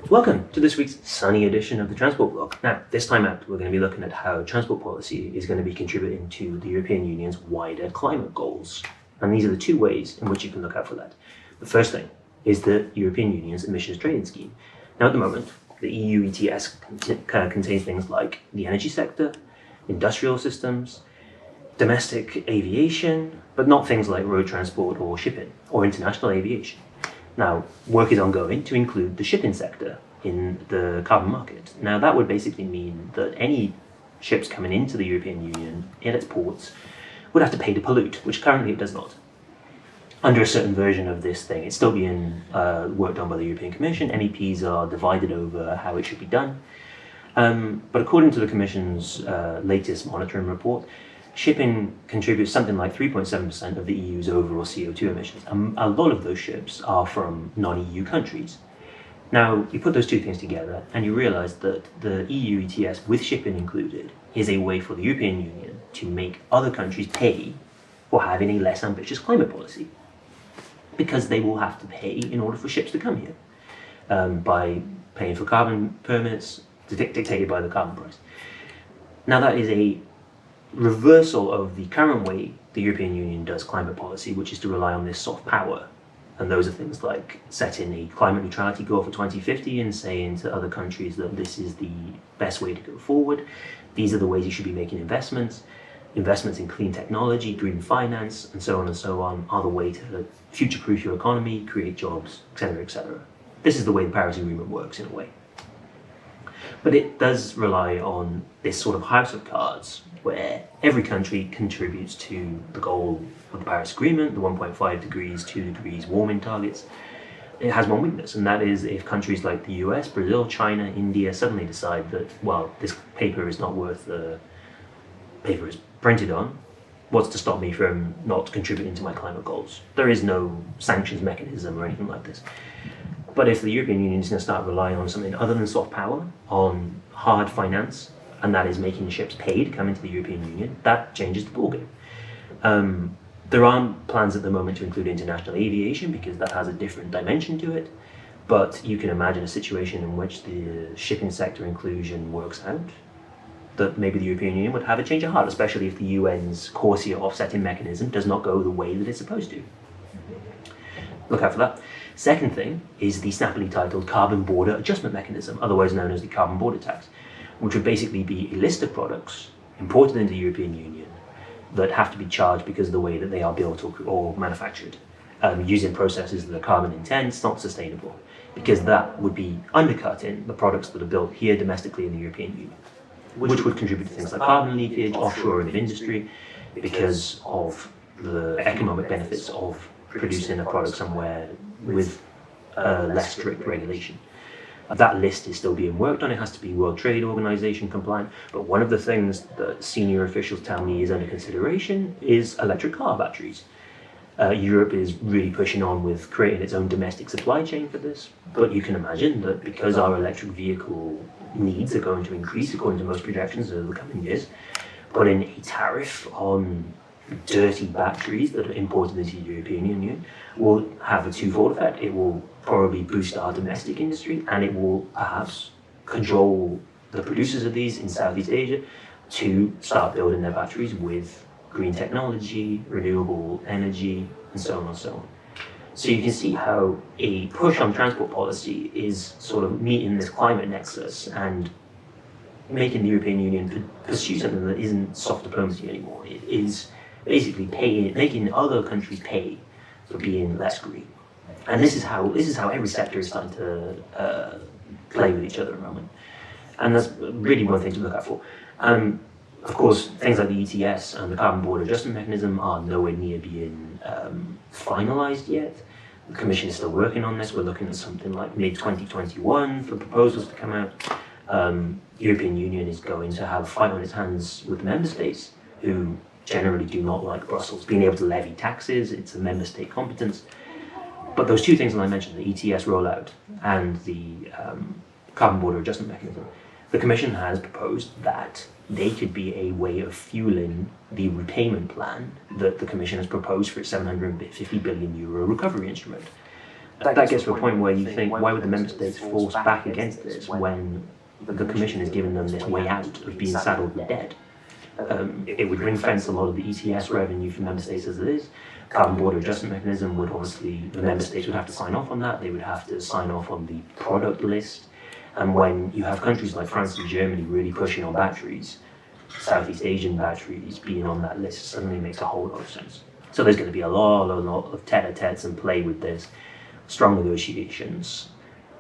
Welcome to this week's sunny edition of the Transport Blog. Now, this time out, we're going to be looking at how transport policy is going to be contributing to the European Union's wider climate goals. And these are the two ways in which you can look out for that. The first thing is the European Union's emissions trading scheme. Now, at the moment, the EU ETS contains things like the energy sector, industrial systems, domestic aviation, but not things like road transport or shipping or international aviation. Now, work is ongoing to include the shipping sector in the carbon market. Now, that would basically mean that any ships coming into the European Union in its ports would have to pay to pollute, which currently it does not. Under a certain version of this thing, it's still being worked on by the European Commission. MEPs are divided over how it should be done. But according to the Commission's latest monitoring report, shipping contributes something like 3.7% of the EU's overall CO2 emissions. A lot of those ships are from non-EU countries. Now, you put those two things together and you realize that the EU ETS, with shipping included, is a way for the European Union to make other countries pay for having a less ambitious climate policy. Because they will have to pay in order for ships to come here by paying for carbon permits dictated by the carbon price. Now, that is a reversal of the current way the European Union does climate policy, which is to rely on this soft power. And those are things like setting a climate neutrality goal for 2050 and saying to other countries that this is the best way to go forward. These are the ways you should be making investments. Investments in clean technology, green finance, and so on are the way to future-proof your economy, create jobs, etc., etc. This is the way the Paris Agreement works in a way. But it does rely on this sort of house of cards where every country contributes to the goal of the Paris Agreement, the 1.5 degrees, 2 degrees warming targets. It has one weakness, and that is if countries like the US, Brazil, China, India suddenly decide that, well, this paper is not worth the paper it's printed on, what's to stop me from not contributing to my climate goals? There is no sanctions mechanism or anything like this. But if the European Union is going to start relying on something other than soft power, on hard finance, and that is making ships pay to come into the European Union, that changes the ballgame. There aren't plans at the moment to include international aviation because that has a different dimension to it, but you can imagine a situation in which the shipping sector inclusion works out, that maybe the European Union would have a change of heart, especially if the UN's CORSIA offsetting mechanism does not go the way that it's supposed to. Look out for that. Second thing is the snappily titled Carbon Border Adjustment Mechanism, otherwise known as the Carbon Border Tax, which would basically be a list of products imported into the European Union that have to be charged because of the way that they are built or manufactured, using processes that are carbon intense, not sustainable, because that would be undercutting the products that are built here domestically in the European Union, which would contribute to things like carbon leakage, offshoring of industry, because of the economic benefits of producing a product somewhere with less strict regulation. That list is still being worked on. It has to be World Trade Organization compliant. But one of the things that senior officials tell me is under consideration is electric car batteries. Europe is really pushing on with creating its own domestic supply chain for this. But you can imagine that because our electric vehicle needs are going to increase according to most projections over the coming years, putting a tariff on dirty batteries that are imported into the European Union will have a twofold effect. It will probably boost our domestic industry, and it will perhaps control the producers of these in Southeast Asia to start building their batteries with green technology, renewable energy, and so on and so on. So you can see how a push on transport policy is sort of meeting this climate nexus and making the European Union pursue something that isn't soft diplomacy anymore. It is basically making other countries pay for being less green. And this is how every sector is starting to play with each other at the moment. And that's really one thing to look out for. Of course, things like the ETS and the Carbon Border Adjustment Mechanism are nowhere near being finalized yet. The Commission is still working on this. We're looking at something like mid-2021 for proposals to come out. European Union is going to have a fight on its hands with member states who generally do not like Brussels being able to levy taxes. It's a member state competence. But those two things that I mentioned, the ETS rollout and the Carbon Border Adjustment Mechanism, the Commission has proposed that they could be a way of fueling the repayment plan that the Commission has proposed for its €750 billion recovery instrument. that gets to a point where you think, why would the member states force back against this when the Commission has given them this way out of being saddled with debt? It would ring fence a lot of the ETS revenue for member states as it is. Carbon border adjustment mechanism would obviously, the member states would have to sign off on that. They would have to sign off on the product list. And when you have countries like France and Germany really pushing on batteries, Southeast Asian batteries being on that list suddenly makes a whole lot of sense. So there's going to be a lot of tete-a-tetes and play with this, strong negotiations.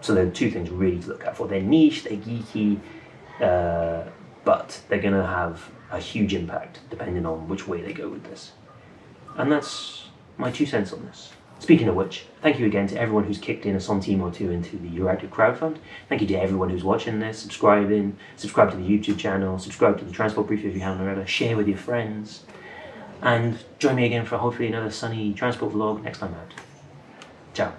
So there are two things really to look out for. They're niche, they're geeky, but they're going to have a huge impact depending on which way they go with this. And that's my 2 cents on this. Speaking of which, thank you again to everyone who's kicked in a centime or two into the Euractiv crowdfund. Thank you to everyone who's watching this, subscribe to the YouTube channel, subscribe to the Transport Brief if you haven't already, share with your friends, and join me again for hopefully another sunny transport vlog next time out. Ciao.